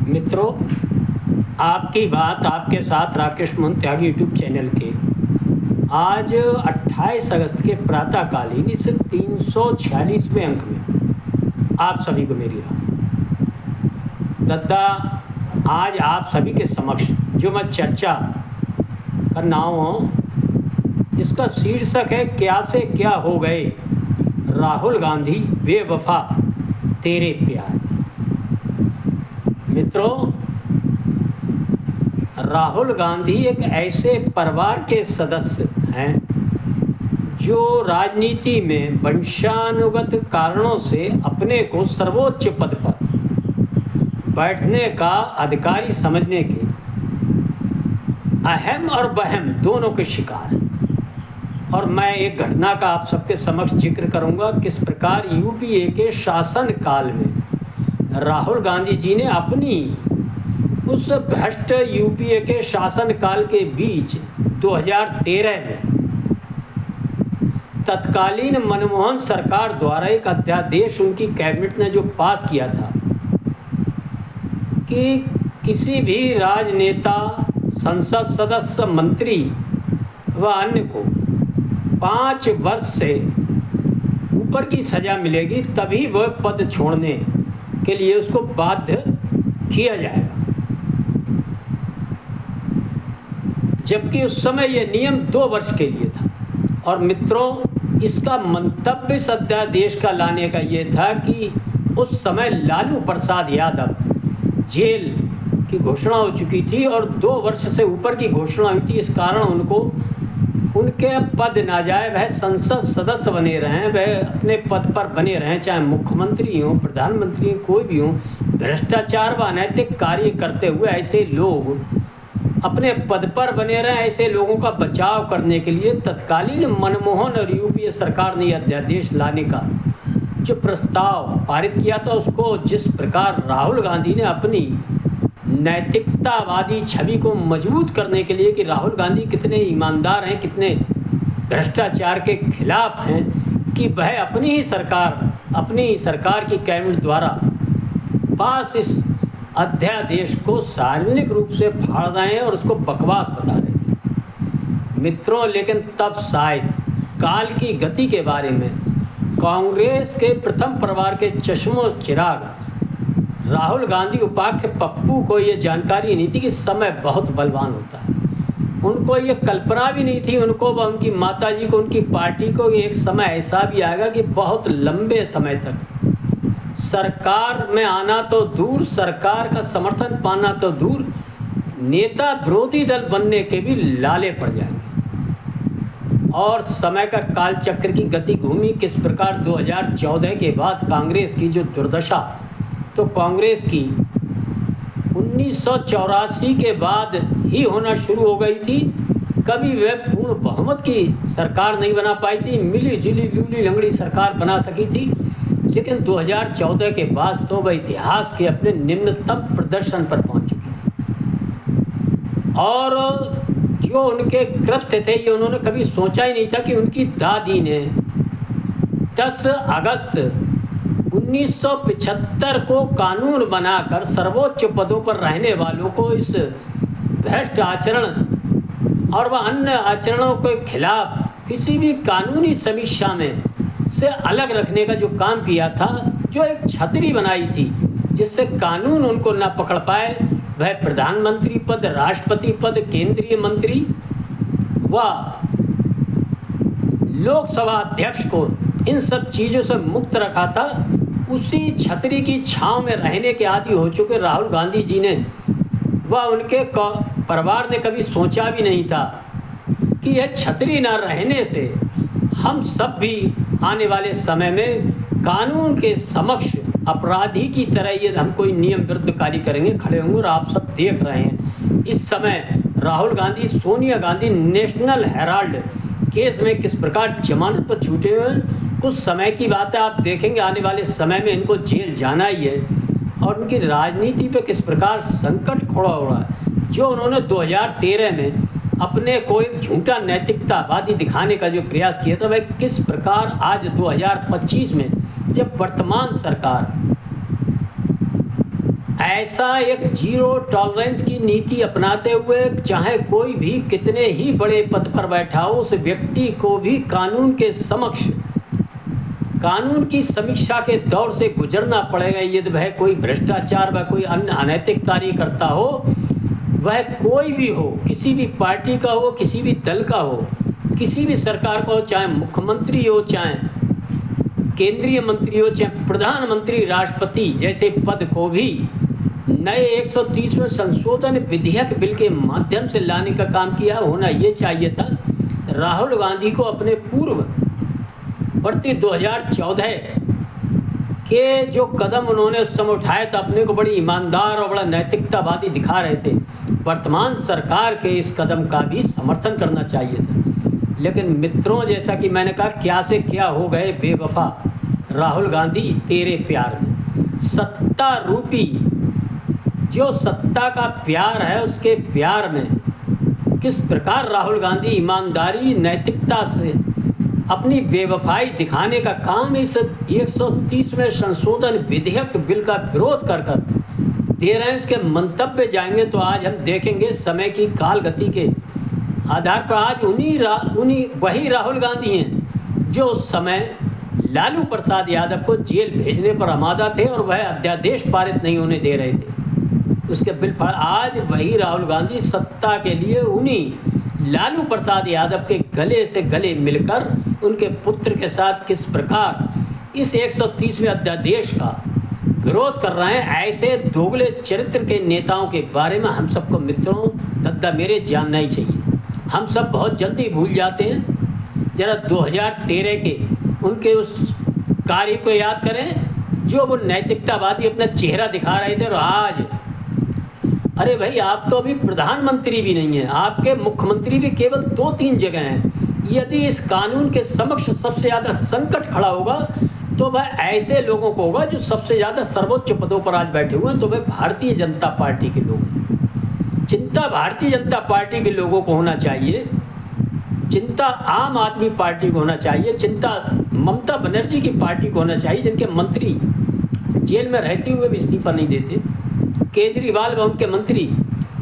मित्रों, आपकी बात आपके साथ राकेश मोहन त्यागी यूट्यूब चैनल के आज 28 अगस्त के प्रातःकालीन इस 346वें अंक में आप सभी को मेरी राम। दद्दा, आज आप सभी के समक्ष जो मैं चर्चा करना हूँ इसका शीर्षक है क्या से क्या हो गए राहुल गांधी बेवफा तेरे प्यार। मित्रों, राहुल गांधी एक ऐसे परिवार के सदस्य हैं जो राजनीति में वंशानुगत कारणों से अपने को सर्वोच्च पद पर बैठने का अधिकारी समझने के अहम और वहम दोनों के शिकार हैं। और मैं एक घटना का आप सबके समक्ष जिक्र करूंगा, किस प्रकार यूपीए के शासन काल में राहुल गांधी जी ने अपनी उस भ्रष्ट यूपीए के शासनकाल के बीच 2013 में तत्कालीन मनमोहन सरकार द्वारा एक अध्यादेश उनकी कैबिनेट ने जो पास किया था कि किसी भी राजनेता, संसद सदस्य, मंत्री व अन्य को 5 वर्ष से ऊपर की सज़ा मिलेगी तभी वह पद छोड़ने के लिए उसको बाध्य किया जाएगा। जबकि उस समय यह नियम 2 वर्ष के लिए था। और मित्रों, इसका मंतव्य इस अध्यादेश का लाने का ये था कि उस समय लालू प्रसाद यादव जेल की घोषणा हो चुकी थी और 2 वर्ष से ऊपर की घोषणा हुई थी। इस कारण उनको उनके पद ना जाए, वह संसद सदस्य बने रहें, वह अपने पद पर बने रहें, चाहे मुख्यमंत्री हों, प्रधानमंत्री कोई भी हों। भ्रष्टाचार व अनैतिक कार्य करते हुए ऐसे लोग अपने पद पर बने रहे, ऐसे लोगों का बचाव करने के लिए तत्कालीन मनमोहन और यूपीए सरकार ने अध्यादेश लाने का जो प्रस्ताव पारित किया था, उसको जिस प्रकार राहुल गांधी ने अपनी नैतिकतावादी छवि को मजबूत करने के लिए कि राहुल गांधी कितने ईमानदार हैं, कितने भ्रष्टाचार के खिलाफ हैं, कि वह अपनी सरकार की कैबिनेट द्वारा पास इस अध्यादेश को सार्वजनिक रूप से फाड़ रहे हैं और उसको बकवास बता रहे थे। मित्रों, लेकिन तब शायद काल की गति के बारे में कांग्रेस के प्रथम परिवार के चश्मो चिराग राहुल गांधी उपाध्याय पप्पू को ये जानकारी नहीं थी कि समय बहुत बलवान होता है। उनको ये कल्पना भी नहीं थी, उनको व उनकी माताजी को, उनकी पार्टी को, एक समय ऐसा भी आएगा कि बहुत लंबे समय तक सरकार में आना तो दूर, सरकार का समर्थन पाना तो दूर, नेता विरोधी दल बनने के भी लाले पड़ जाएंगे। और समय का काल चक्र की गति घूमी किस प्रकार 2014 के बाद कांग्रेस की जो दुर्दशा, तो कांग्रेस की 1984 के बाद ही होना शुरू हो गई थी। कभी वह पूर्ण बहुमत की सरकार नहीं बना पाई थी, मिली जुली लूली लंगड़ी सरकार बना सकी थी। लेकिन 2014 के बाद तो वह इतिहास के अपने निम्नतम प्रदर्शन पर पहुंच चुकी। और जो उनके कृत्य थे, ये उन्होंने कभी सोचा ही नहीं था कि उनकी दादी ने 10 अगस्त 1975 को कानून बनाकर सर्वोच्च पदों पर रहने वालों को इस भ्रष्ट आचरण और वह अन्य आचरणों के खिलाफ किसी भी कानूनी समीक्षा में से अलग रखने का जो काम किया था, जो एक छतरी बनाई थी जिससे कानून उनको ना पकड़ पाए, वह प्रधानमंत्री पद, राष्ट्रपति पद, केंद्रीय मंत्री व लोकसभा अध्यक्ष को इन सब चीज़ों से मुक्त रखा था। उसी छतरी की छांव में रहने के आदी हो चुके राहुल गांधी जी ने व उनके परिवार ने कभी सोचा भी नहीं था कि यह छतरी न रहने से हम सब भी आने वाले समय में कानून के समक्ष अपराधी की तरह ये हम कोई नियम विरुद्ध कार्य करेंगे, खड़े होंगे। और आप सब देख रहे हैं इस समय Rahul Gandhi, Sonia Gandhi national Herald case में किस प्रकार जमानत पर छूटे हुए हैं। कुछ समय की बात है, आप देखेंगे आने वाले समय में इनको जेल जाना ही है। और उनकी राजनीति पे किस प्रकार संकट खड़ा हो रहा है। जो उन्होंने 2013 में अपने को एक झूठा नैतिकतावादी दिखाने का जो प्रयास किया था, वह किस प्रकार आज 2025 में जब वर्तमान सरकार ऐसा एक जीरो टॉलरेंस की नीति अपनाते हुए चाहे कोई भी कितने ही बड़े पद पर बैठा हो, उस व्यक्ति को भी कानून के समक्ष कानून की समीक्षा के दौर से गुजरना पड़ेगा। यदि वह कोई भ्रष्टाचार व कोई अन्य अनैतिक कार्य करता हो, वह कोई भी हो, किसी भी पार्टी का हो, किसी भी दल का हो, किसी भी सरकार का हो, चाहे मुख्यमंत्री हो, चाहे केंद्रीय मंत्री हो, चाहे प्रधानमंत्री, राष्ट्रपति जैसे पद को भी नए 130वें संशोधन विधेयक बिल के माध्यम से लाने का काम किया होना ये चाहिए था। राहुल गांधी को अपने पूर्व वर्ती 2014 के जो कदम उन्होंने उस समय उठाए थे, अपने को बड़ी ईमानदार और बड़ा नैतिकतावादी दिखा रहे थे। वर्तमान सरकार के इस कदम का भी समर्थन करना चाहिए था। लेकिन मित्रों, जैसा कि मैंने कहा, क्या से क्या हो गए बेवफा राहुल गांधी तेरे प्यार में। सत्ता रूपी जो सत्ता का प्यार है, उसके प्यार में किस प्रकार राहुल गांधी ईमानदारी नैतिकता से अपनी बेवफाई दिखाने का काम इस 130वें संशोधन विधेयक बिल का विरोध कर दे रहे हैं। इसके मंतव्य जाएंगे तो आज हम देखेंगे समय की काल गति के आधार पर आज वही राहुल गांधी हैं जो उस समय लालू प्रसाद यादव को जेल भेजने पर आमादा थे और वह अध्यादेश पारित नहीं होने दे रहे थे। उसके बिल पर आज वही राहुल गांधी सत्ता के लिए उन्हीं लालू प्रसाद यादव के गले से गले मिलकर उनके पुत्र के साथ किस प्रकार इस 130वें अध्यादेश का विरोध कर रहे हैं। ऐसे दोगले चरित्र के नेताओं के बारे में हम सबको मित्रों दद्दा मेरे जानना ही चाहिए। हम सब बहुत जल्दी भूल जाते हैं। जरा 2013 के उनके उस कार्य को याद करें जो वो नैतिकतावादी अपना चेहरा दिखा रहे थे। और आज अरे भाई, आप तो अभी प्रधानमंत्री भी नहीं हैं, आपके मुख्यमंत्री भी केवल 2-3 जगह हैं। यदि इस कानून के समक्ष सबसे ज़्यादा संकट खड़ा होगा तो वह ऐसे लोगों को होगा जो सबसे ज़्यादा सर्वोच्च पदों पर आज बैठे हुए हैं, तो वह भारतीय जनता पार्टी के लोग हैं। चिंता भारतीय जनता पार्टी के लोगों को होना चाहिए, चिंता आम आदमी पार्टी को होना चाहिए, चिंता ममता बनर्जी की पार्टी को होना चाहिए, जिनके मंत्री जेल में रहते हुए भी इस्तीफा नहीं देते। केजरीवाल व उनके मंत्री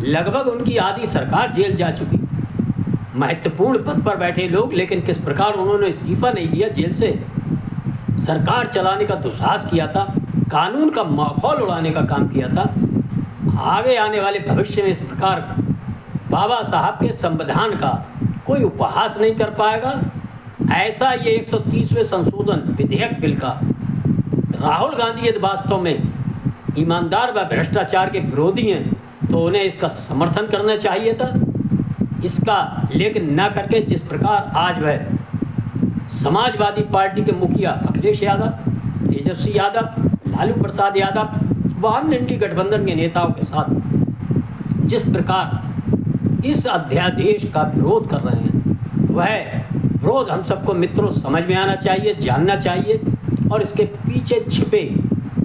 लगभग उनकी आधी सरकार जेल जा चुकी, महत्वपूर्ण पद पर बैठे लोग, लेकिन किस प्रकार उन्होंने इस्तीफा नहीं दिया, जेल से सरकार चलाने का दुस्साहस किया था, कानून का माहौल उड़ाने का काम किया था। आगे आने वाले भविष्य में इस प्रकार बाबा साहब के संविधान का कोई उपहास नहीं कर पाएगा। ऐसा ये 130वें संशोधन विधेयक बिल का राहुल गांधी यदि वास्तव में ईमानदार व भ्रष्टाचार के विरोधी हैं तो उन्हें इसका समर्थन करना चाहिए था इसका, लेकिन न करके जिस प्रकार आज वह समाजवादी पार्टी के मुखिया अखिलेश यादव, तेजस्वी यादव, लालू प्रसाद यादव व अन्य इंडी गठबंधन के नेताओं के साथ जिस प्रकार इस अध्यादेश का विरोध कर रहे हैं, वह विरोध हम सबको मित्रों समझ में आना चाहिए, जानना चाहिए। और इसके पीछे छिपे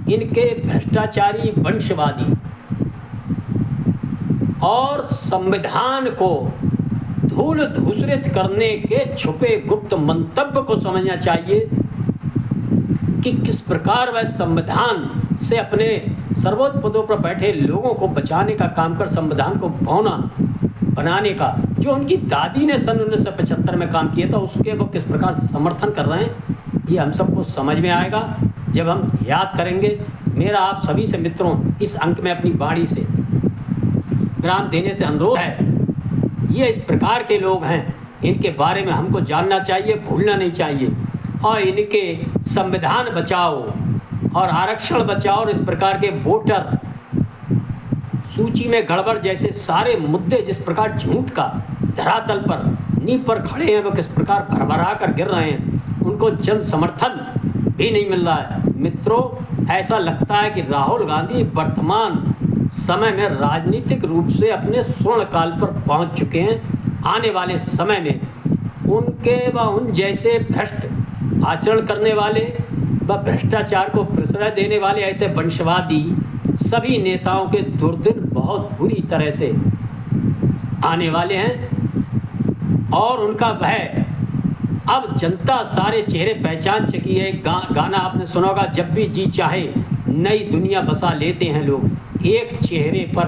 इनके भ्रष्टाचारी, वंशवादी और संविधान को धूल धूसरित करने के छुपे गुप्त मंतव्य को समझना चाहिए कि किस प्रकार वह संविधान से अपने सर्वोच्च पदों पर बैठे लोगों को बचाने का काम कर संविधान को भौना बनाने का जो उनकी दादी ने सन 1975 में काम किया था, उसके वो किस प्रकार समर्थन कर रहे हैं, ये हम सबको समझ में आएगा जब हम याद करेंगे। मेरा आप सभी से मित्रों इस अंक में अपनी वाणी से विराम देने से अनुरोध है, ये इस प्रकार के लोग हैं, इनके बारे में हमको जानना चाहिए, भूलना नहीं चाहिए। और इनके संविधान बचाओ और आरक्षण बचाओ और इस प्रकार के वोटर सूची में गड़बड़ जैसे सारे मुद्दे जिस प्रकार झूठ का धरातल पर नींव पर खड़े हैं, वो किस प्रकार भरभरा कर गिर रहे हैं, उनको जन समर्थन भी नहीं मिल रहा है। मित्रों, ऐसा लगता है कि राहुल गांधी वर्तमान समय में राजनीतिक रूप से अपने स्वर्ण काल पर पहुंच चुके हैं। आने वाले समय में उनके व उन जैसे भ्रष्ट आचरण करने वाले व भ्रष्टाचार को प्रश्रय देने वाले ऐसे वंशवादी सभी नेताओं के दुर्दिन बहुत बुरी तरह से आने वाले हैं और उनका भय अब जनता सारे चेहरे पहचान चुकी है। गाना आपने सुना होगा, जब भी जी चाहे नई दुनिया बसा लेते हैं लोग। एक चेहरे पर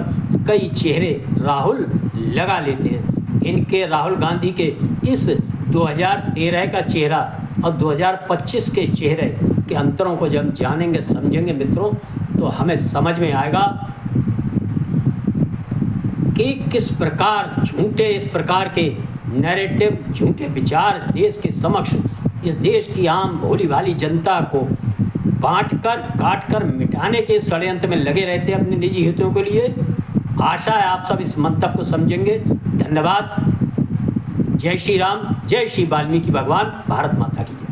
कई चेहरे राहुल लगा लेते हैं। इनके राहुल गांधी के इस 2013 का चेहरा और 2025 के चेहरे के अंतरों को जब जानेंगे समझेंगे मित्रों, तो हमें समझ में आएगा कि किस प्रकार झूठे इस प्रकार के नैरेटिव, झूठे विचार इस देश के समक्ष, इस देश की आम भोली भाली जनता को बांटकर काटकर मिटाने के षड्यंत्र में लगे रहते हैं अपने निजी हितों के लिए। आशा है आप सब इस मंतव्य को समझेंगे। धन्यवाद। जय श्री राम, जय श्री वाल्मीकि भगवान, भारत माता की।